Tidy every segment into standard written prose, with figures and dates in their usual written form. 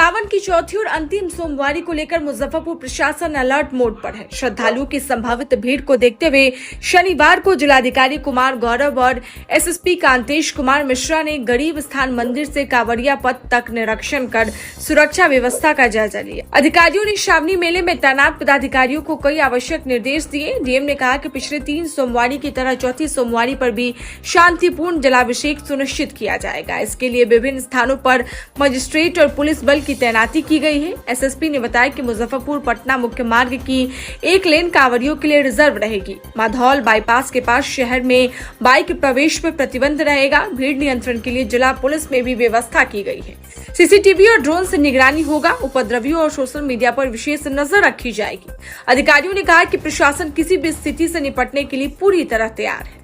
सावन की चौथी और अंतिम सोमवारी को लेकर मुजफ्फरपुर प्रशासन अलर्ट मोड पर है। श्रद्धालुओं की संभावित भीड़ को देखते हुए शनिवार को जिलाधिकारी कुमार गौरव और एसएसपी कांतेश कुमार मिश्रा ने गरीब स्थान मंदिर से कांवड़िया पथ तक निरीक्षण कर सुरक्षा व्यवस्था का जायजा लिया। अधिकारियों ने श्रावणी मेले में तैनात पदाधिकारियों को कई आवश्यक निर्देश दिए। डीएम ने कहा कि पिछले 3 सोमवारी की तरह चौथी सोमवारी पर भी शांतिपूर्ण जलाभिषेक सुनिश्चित किया जाएगा। इसके लिए विभिन्न स्थानों पर मजिस्ट्रेट और पुलिस बल की तैनाती की गई है। एसएसपी ने बताया कि मुजफ्फरपुर पटना मुख्य मार्ग की एक लेन कांवड़ियों के लिए रिजर्व रहेगी। माधौल बाईपास के पास शहर में बाइक प्रवेश पर प्रतिबंध रहेगा। भीड़ नियंत्रण के लिए जिला पुलिस में भी व्यवस्था की गई है। सीसीटीवी और ड्रोन से निगरानी होगा। उपद्रवियों और सोशल मीडिया पर विशेष नजर रखी जाएगी। अधिकारियों ने कहा कि प्रशासन किसी भी स्थिति से निपटने के लिए पूरी तरह तैयार है।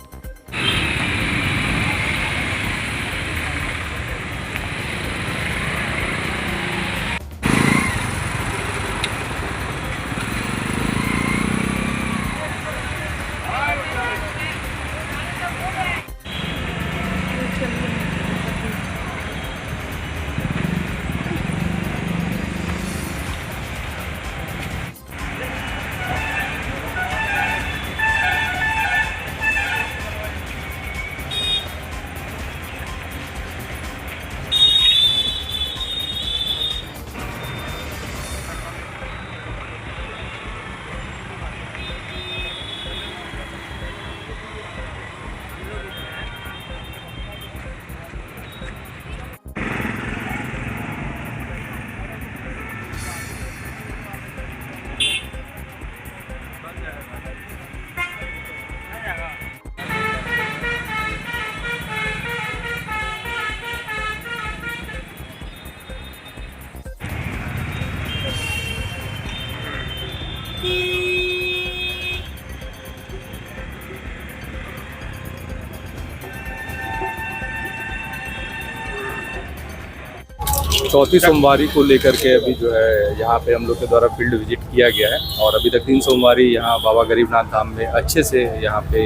चौथी सोमवारी को लेकर के अभी जो है यहाँ पे हम लोग के द्वारा फील्ड विजिट किया गया है और अभी तक 3 सोमवारी यहाँ बाबा गरीबनाथ धाम में अच्छे से यहाँ पे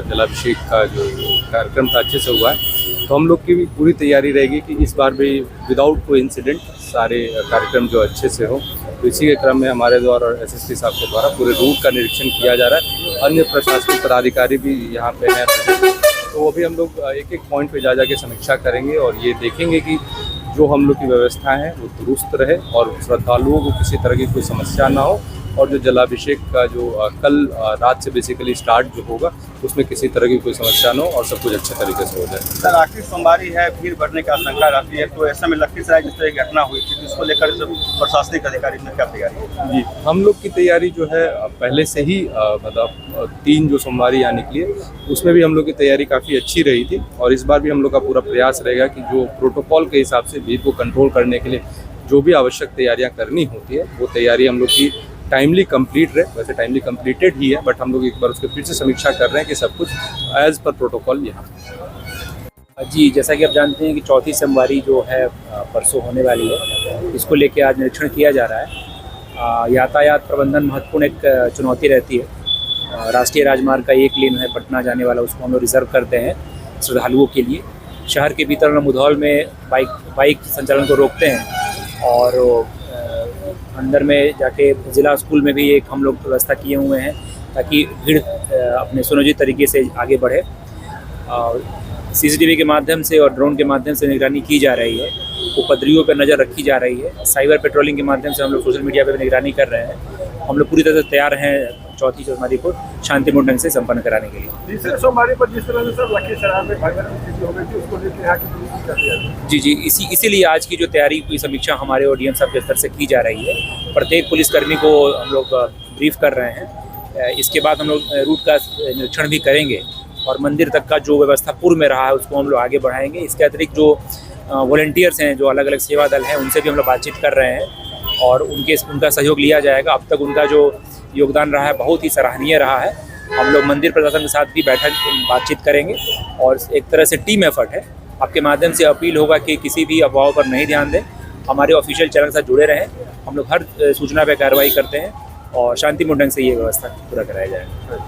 जलाभिषेक का जो कार्यक्रम था अच्छे से हुआ है। तो हम लोग की भी पूरी तैयारी रहेगी कि इस बार भी विदाउट कोई इंसिडेंट सारे कार्यक्रम जो अच्छे से हो। तो इसी के क्रम में हमारे द्वारा एसएसपी साहब के द्वारा पूरे रूट का निरीक्षण किया जा रहा है। अन्य प्रशासनिक पदाधिकारी भी यहाँ पे हैं, तो अभी हम लोग एक पॉइंट पे जा के समीक्षा करेंगे और ये देखेंगे कि जो हम लोग की व्यवस्था है वो दुरुस्त रहे और श्रद्धालुओं को किसी तरह की कोई समस्या ना हो। और जो जलाभिषेक का जो कल रात से बेसिकली स्टार्ट जो होगा उसमें किसी तरह की कोई समस्या ना हो और सब कुछ अच्छे तरीके से हो जाए। सर, आखिरी सोमवारी है, भीड़ बढ़ने की आशंका रहती है, तो ऐसे में लखीसराय जिस तरह की घटना हुई थी इसको लेकर सब प्रशासनिक अधिकारी में क्या तैयारी है? जी, हम लोग की तैयारी जो है पहले से ही मतलब 3 जो सोमवारी यहाँ निकली है उसमें भी हम लोग की तैयारी काफ़ी अच्छी रही थी और इस बार भी हम लोग का पूरा प्रयास रहेगा कि जो प्रोटोकॉल के हिसाब से भीड़ को कंट्रोल करने के लिए जो भी आवश्यक तैयारियाँ करनी होती है वो तैयारी हम लोग की टाइमली कंप्लीट रहे। वैसे टाइमली कंप्लीटेड ही है बट हम लोग एक बार उसके फिर से समीक्षा कर रहे हैं कि सब कुछ एज पर प्रोटोकॉल यहाँ। जी, जैसा कि आप जानते हैं कि चौथी सोमवारी जो है परसों होने वाली है, इसको लेके आज निरीक्षण किया जा रहा है। यातायात प्रबंधन महत्वपूर्ण एक चुनौती रहती है। राष्ट्रीय राजमार्ग का एक लेन है पटना जाने वाला, उसको हम लोग रिजर्व करते हैं श्रद्धालुओं के लिए। शहर के भीतर मुधौल में बाइक संचालन को रोकते हैं और अंदर में जाके ज़िला स्कूल में भी एक हम लोग व्यवस्था किए हुए हैं ताकि भीड़ अपने सुनियोजित तरीके से आगे बढ़े। सीसीटीवी के माध्यम से और ड्रोन के माध्यम से निगरानी की जा रही है। उपद्रवियों पर नज़र रखी जा रही है। साइबर पेट्रोलिंग के माध्यम से हम लोग सोशल मीडिया पर भी निगरानी कर रहे हैं। हम लोग पूरी तरह से तैयार हैं चौथी सोमवारी को शांतिपूर्ण ढंग से संपन्न कराने के लिए। तीसरे सोमवारी पर जिस तरह से सर लखीसराय में भगवान हो गई थी उसको लेकर यहाँ की पुलिस की तैयारी है। जी, इसीलिए आज की जो तैयारी की समीक्षा हमारे और डीएम साहब के स्तर से की जा रही है। प्रत्येक पुलिसकर्मी को हम लोग ब्रीफ कर रहे हैं। इसके बाद हम लोग रूट का निरीक्षण भी करेंगे और मंदिर तक का जो व्यवस्था पूर्व में रहा है उसको हम लोग आगे बढ़ाएंगे। इसके अतिरिक्त जो वॉलंटियर्स हैं, जो अलग अलग सेवा दल हैं, उनसे भी हम लोग बातचीत कर रहे हैं और उनका सहयोग लिया जाएगा। अब तक उनका जो योगदान रहा है बहुत ही सराहनीय रहा है। हम लोग मंदिर प्रशासन के साथ भी बातचीत करेंगे और एक तरह से टीम एफर्ट है। आपके माध्यम से अपील होगा कि किसी भी अफवाहों पर नहीं ध्यान दें, हमारे ऑफिशियल चैनल के साथ जुड़े रहें। हम लोग हर सूचना पर कार्रवाई करते हैं और शांतिपूर्ण ढंग से ये व्यवस्था पूरा कराया जाएगा।